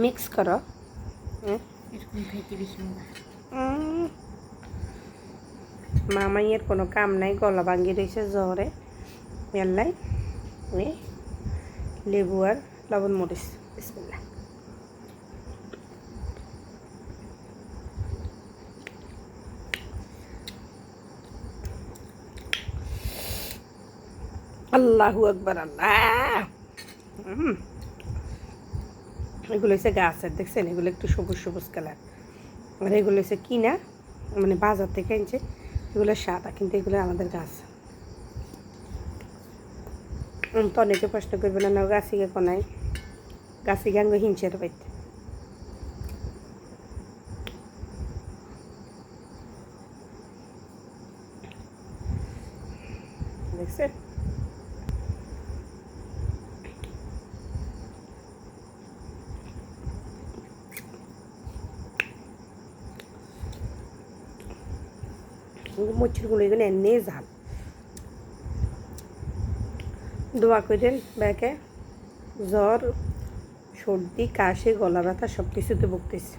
Mix করো। এরকম খাইতে বেশি মজা। মামাইয়ের কোনো কাম নাই, গলা ভাঙ্গি রয়েছে জ্বরে মেলাই। লেবু আর লবণ মরিচ, বিসমিল্লাহ। আল্লাহু আকবার, আল্লাহ। এগুলো হচ্ছে গাছের, দেখছেন? এগুলো একটু সবুজ সবুজ কালার। আর এগুলো হচ্ছে কিনা, মানে বাজার থেকে আনছে। এগুলো সাদা, কিন্তু এগুলো আমাদের গাছ। তো অনেকে প্রশ্ন করবে না, গাছিকে কোনায় গাছি গাঙ্গ হিংসের বাইতে। দেখছেন? মরিচগুলো এখানে এনে ঝাল। দোয়া করেন ব্যাকে জ্বর, সর্দি, কাশি, গলা ব্যথা সব কিছুতে ভুগতেছে।